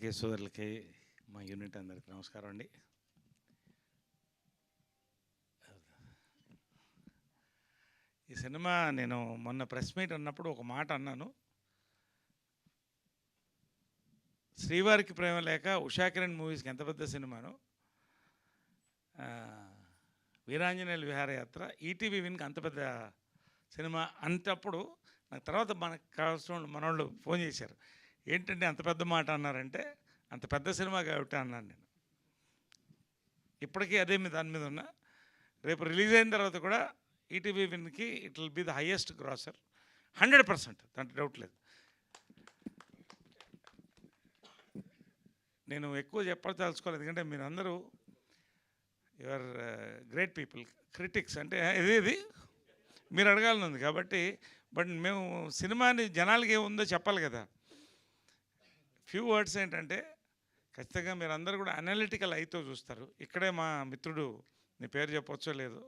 పత్రికే సోదరులకి మా యూనిట్ అందరికి నమస్కారం అండి. ఈ సినిమా నేను మొన్న ప్రెస్ మీట్ అన్నప్పుడు ఒక మాట అన్నాను. శ్రీవారికి ప్రేమ లేక ఉషా కిరణ్ మూవీస్కి ఎంత పెద్ద సినిమాను, వీరాంజనేయుల విహారయాత్ర ఈటీవీ విన్కి అంత పెద్ద సినిమా అంటప్పుడు నాకు తర్వాత మనకు కావాల్సిన మనోళ్ళు ఫోన్ చేశారు. ఏంటంటే అంత పెద్ద మాట అన్నారంటే, అంత పెద్ద సినిమా కాబట్టి అన్నాను నేను. ఇప్పటికీ అదే దాని మీద ఉన్నా. రేపు రిలీజ్ అయిన తర్వాత కూడా ఈటీవీ విన్కి it will be the highest grosser 100%, దాంట్లో డౌట్ లేదు. నేను ఎక్కువ చెప్పదలుచుకోలేదు, ఎందుకంటే మీరు అందరూ యువర్ గ్రేట్ పీపుల్, క్రిటిక్స్ అంటే ఇది మీరు అడగాలని ఉంది కాబట్టి. బట్ మేము సినిమాని జనాలకి ఏముందో చెప్పాలి కదా. ఫ్యూ వర్డ్స్ ఏంటంటే, ఖచ్చితంగా మీరు అందరూ కూడా అనలిటికల్ అయితో చూస్తారు. ఇక్కడే మా మిత్రుడు, నీ పేరు చెప్పవచ్చో లేదు,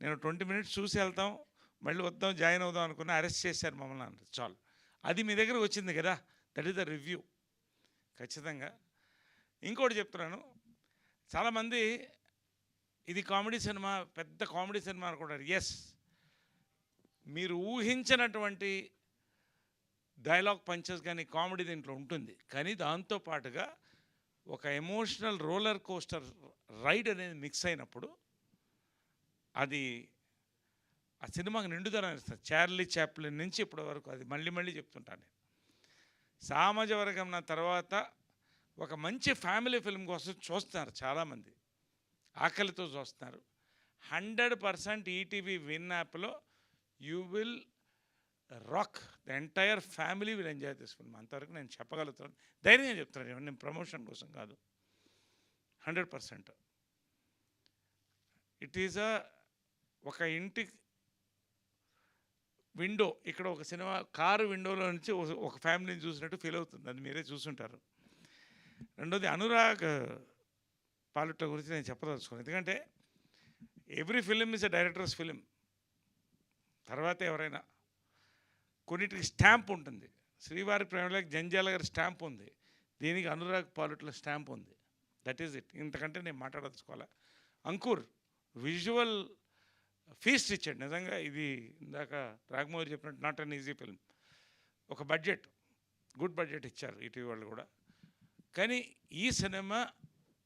నేను 20 minutes చూసి వెళ్తాం, మళ్ళీ వద్దాం జాయిన్ అవుదాం అనుకున్నా, అరెస్ట్ చేశారు మమ్మల్ని అన్నారు. చాలు, అది మీ దగ్గర వచ్చింది కదా, దట్ ఈస్ ద రివ్యూ. ఖచ్చితంగా ఇంకోటి చెప్తున్నాను, చాలామంది ఇది కామెడీ సినిమా, పెద్ద కామెడీ సినిమా అనుకుంటారు. ఎస్, మీరు ఊహించినటువంటి డైలాగ్ పంచెస్ కానీ కామెడీ దీంట్లో ఉంటుంది. కానీ దాంతోపాటుగా ఒక ఎమోషనల్ రోలర్ కోస్టర్ రైడ్ అనేది మిక్స్ అయినప్పుడు అది ఆ సినిమాకి నిండుదనం ఇస్తుంది. చార్లీ చాప్లిన్ నుంచి ఇప్పటి వరకు అది మళ్ళీ మళ్ళీ చెప్తుంటాను నేను. సామాజ వర్గం నా తర్వాత ఒక మంచి ఫ్యామిలీ ఫిల్మ్ కోసం చూస్తున్నారు చాలామంది, ఆకలితో చూస్తున్నారు. 100% ఈటీవీ విన్ యాప్లో you will rock, the entire family will enjoy this film. అంతవరకు నేను చెప్పగలుగుతాను, ధైర్యంగా చెప్తున్నాను. నేను ప్రమోషన్ కోసం కాదు, 100%. ఇట్ ఈజ్ ఒక ఇంటి విండో, ఇక్కడ ఒక సినిమా కారు విండోలో నుంచి ఒక ఫ్యామిలీని చూసినట్టు ఫీల్ అవుతుంది. అది మీరే చూసుంటారు. రెండోది, అనురాగ్ పాలుట్ల గురించి నేను చెప్పదలుచుకోను, ఎందుకంటే every film is a directors film. తర్వాత ఎవరైనా కొన్నిటికి స్టాంప్ ఉంటుంది. శ్రీవారి ప్రేమలకు జంజాల గారి స్టాంప్ ఉంది, దీనికి అనురాగ్ పాలుట్ల స్టాంప్ ఉంది. That is it. ఇంతకంటే నేను మాట్లాడదలుచుకోవాలా. అంకుర్ విజువల్ ఫీస్ట్ ఇచ్చాడు నిజంగా. ఇది ఇందాక రాఘమౌళి చెప్పినట్టు నాట్ అన్ ఈజీ ఫిల్మ్. ఒక బడ్జెట్, గుడ్ బడ్జెట్ ఇచ్చారు ఈటీవీ వాళ్ళు కూడా. కానీ ఈ సినిమా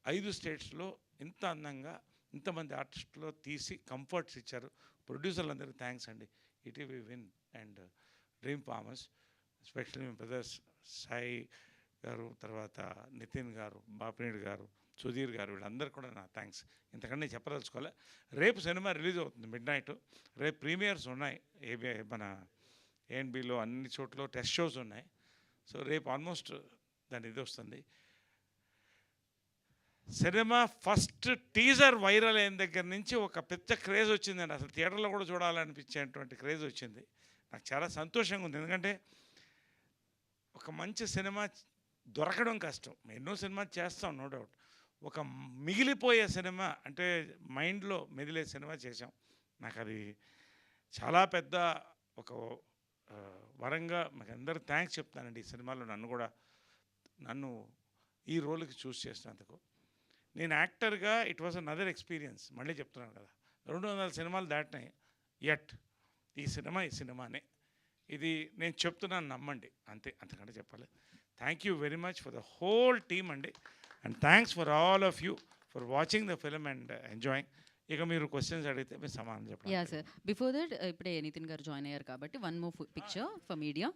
5 స్టేట్స్లో ఇంత అందంగా ఇంతమంది ఆర్టిస్టులో తీసి కంఫర్ట్స్ ఇచ్చారు. ప్రొడ్యూసర్లందరికీ థ్యాంక్స్ అండి. ETV win and dream farmers, especially me brothers Sai గారు, తర్వాత నితిన్ గారు, బాపినేడు గారు, సుధీర్ గారు, వీళ్ళందరూ కూడా నా థ్యాంక్స్. ఇంతకంటే చెప్పదలుచుకోలే. రేపు సినిమా రిలీజ్ అవుతుంది మిడ్నైట్. రేపు ప్రీమియర్స్ ఉన్నాయి, మన ఏఎన్బిలో అన్ని చోట్ల టెస్ట్ షోస్ ఉన్నాయి. సో రేపు ఆల్మోస్ట్ దాని ఇది వస్తుంది. సినిమా ఫస్ట్ టీజర్ వైరల్ అయిన దగ్గర నుంచి ఒక పెద్ద క్రేజ్ వచ్చిందండి. అసలు థియేటర్లో కూడా చూడాలనిపించేటువంటి క్రేజ్ వచ్చింది. నాకు చాలా సంతోషంగా ఉంది, ఎందుకంటే ఒక మంచి సినిమా దొరకడం కష్టం. ఎన్నో సినిమా చేస్తాం, నో డౌట్. ఒక మిగిలిపోయే సినిమా అంటే మైండ్లో మెదిలే సినిమా చేసాం. నాకు అది చాలా పెద్ద ఒక వరంగా మీకు అందరూ థ్యాంక్స్ చెప్తానండి. ఈ సినిమాలో నన్ను ఈ రోల్కి చూస్ చేసినందుకు. నేను యాక్టర్గా ఇట్ వాజ్ అనదర్ ఎక్స్పీరియన్స్. మళ్ళీ చెప్తున్నాను కదా, 200 సినిమాలు దాటినాయి. యట్ ఈ సినిమానే ఇది నేను చెప్తున్నాను, నమ్మండి, అంతే, అంతకంటే చెప్పాలి. Thank you very much for the whole team అండి. And thanks for all of you for watching the film and enjoying. ఇక మీరు క్వశ్చన్స్ అడిగితే మీరు సమాధానం చెప్పండి. యా సార్, బిఫోర్ దట్ ఇప్పుడే నితిన్ గారు జాయిన్ అయ్యారు కాబట్టి one more picture for media.